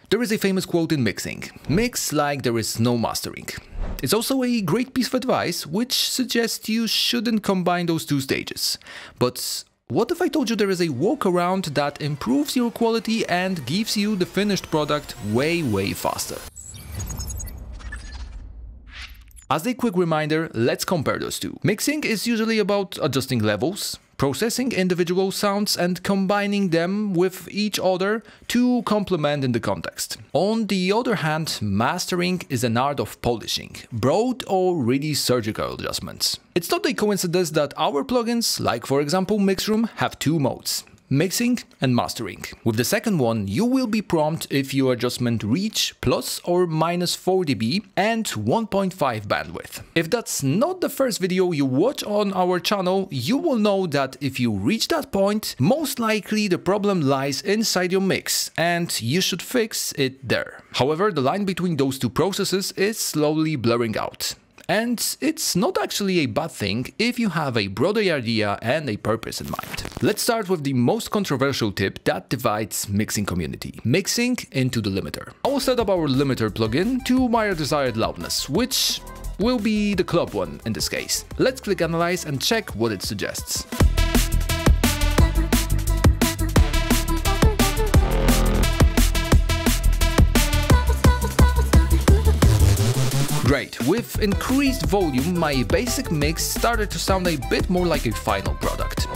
There is a famous quote in mixing: mix like there is no mastering. It's also a great piece of advice which suggests you shouldn't combine those two stages. But what if I told you there is a workaround that improves your quality and gives you the finished product way faster? As a quick reminder, let's compare those two. Mixing is usually about adjusting levels, processing individual sounds and combining them with each other to complement in the context. On the other hand, mastering is an art of polishing, broad or really surgical adjustments. It's not a coincidence that our plugins, like for example Mixroom, have two modes: mixing and mastering. With the second one, you will be prompted if your adjustment reach plus or minus 4 dB and 1.5 bandwidth. If that's not the first video you watch on our channel, you will know that if you reach that point, most likely the problem lies inside your mix and you should fix it there. However, the line between those two processes is slowly blurring out. And it's not actually a bad thing if you have a broader idea and a purpose in mind. Let's start with the most controversial tip that divides mixing community: mixing into the limiter. I will set up our limiter plugin to my desired loudness, which will be the club one in this case. Let's click analyze and check what it suggests. Great, with increased volume, my basic mix started to sound a bit more like a final product.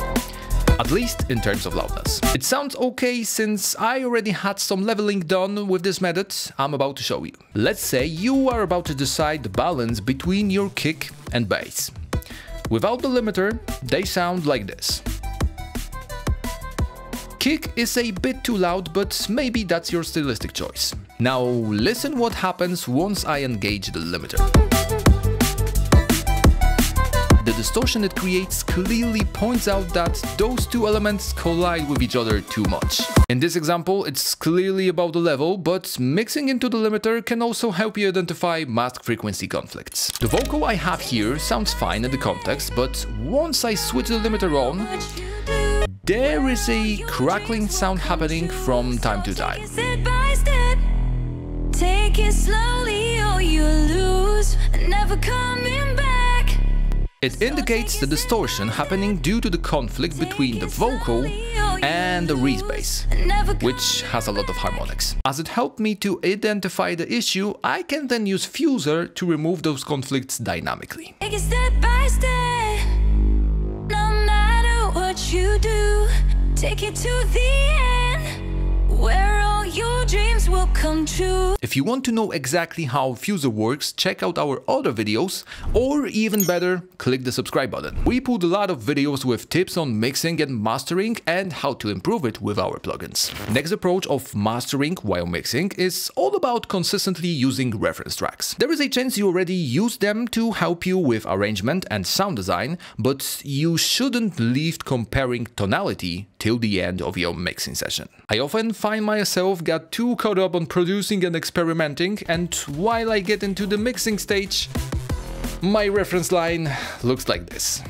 At least in terms of loudness. It sounds okay since I already had some leveling done with this method I'm about to show you. Let's say you are about to decide the balance between your kick and bass. Without the limiter, they sound like this. Kick is a bit too loud, but maybe that's your stylistic choice. Now listen what happens once I engage the limiter. The distortion it creates clearly points out that those two elements collide with each other too much. In this example, it's clearly about the level, but mixing into the limiter can also help you identify mask frequency conflicts. The vocal I have here sounds fine in the context, but once I switch the limiter on, there is a crackling sound happening from time to time. Take it slowly or you lose, never coming back. It indicates the distortion happening due to the conflict between the vocal and the reese bass, which has a lot of harmonics. As it helped me to identify the issue, I can then use Fuser to remove those conflicts dynamically. Take it step by step, no matter what you do, take it to the end, where all your dreams will come true. If you want to know exactly how Fuser works, check out our other videos, or even better, click the subscribe button. We put a lot of videos with tips on mixing and mastering and how to improve it with our plugins. Next approach of mastering while mixing is all about consistently using reference tracks. There is a chance you already use them to help you with arrangement and sound design, but you shouldn't leave comparing tonality till the end of your mixing session. I often find myself got too caught up on producing and experimenting, and while I get into the mixing stage, my reference line looks like this.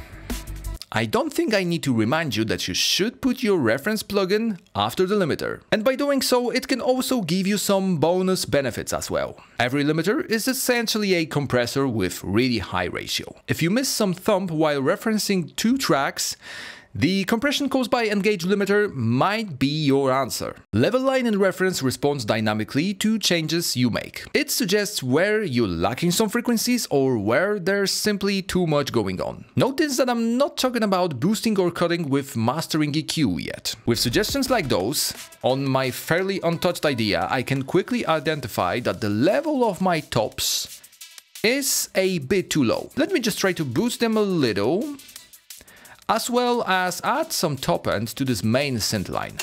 I don't think I need to remind you that you should put your reference plugin after the limiter. And by doing so, it can also give you some bonus benefits as well. Every limiter is essentially a compressor with really high ratio. If you miss some thump while referencing two tracks, the compression caused by engaged limiter might be your answer. Level line in reference responds dynamically to changes you make. It suggests where you're lacking some frequencies or where there's simply too much going on. Notice that I'm not talking about boosting or cutting with mastering EQ yet. With suggestions like those, on my fairly untouched idea, I can quickly identify that the level of my tops is a bit too low. Let me just try to boost them a little, as well as add some top end to this main synth line.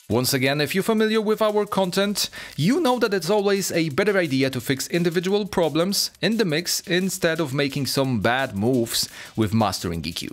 Once again, if you're familiar with our content, you know that it's always a better idea to fix individual problems in the mix instead of making some bad moves with mastering EQ.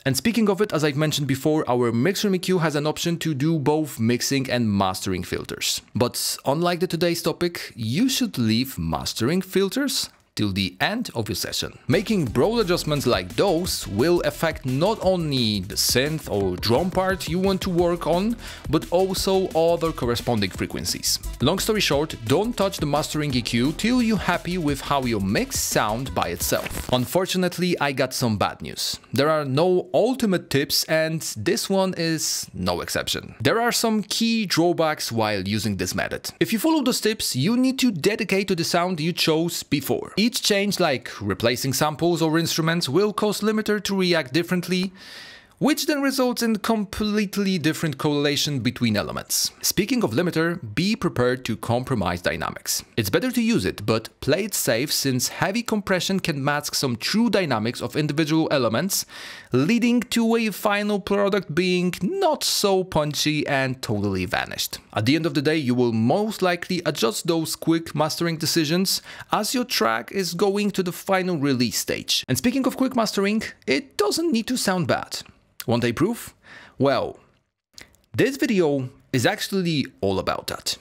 And speaking of it, as I've mentioned before, our Mixroom EQ has an option to do both mixing and mastering filters. But unlike the today's topic, you should leave mastering filters till the end of your session. Making broad adjustments like those will affect not only the synth or drum part you want to work on, but also other corresponding frequencies. Long story short, don't touch the mastering EQ till you're happy with how your mix sound by itself. Unfortunately, I got some bad news. There are no ultimate tips, and this one is no exception. There are some key drawbacks while using this method. If you follow those tips, you need to dedicate to the sound you chose before. Each change, like replacing samples or instruments, will cause limiter to react differently, which then results in completely different correlation between elements. Speaking of limiter, be prepared to compromise dynamics. It's better to use it, but play it safe, since heavy compression can mask some true dynamics of individual elements, leading to a final product being not so punchy and totally vanished. At the end of the day, you will most likely adjust those quick mastering decisions as your track is going to the final release stage. And speaking of quick mastering, it doesn't need to sound bad. Want a proof? Well, this video is actually all about that.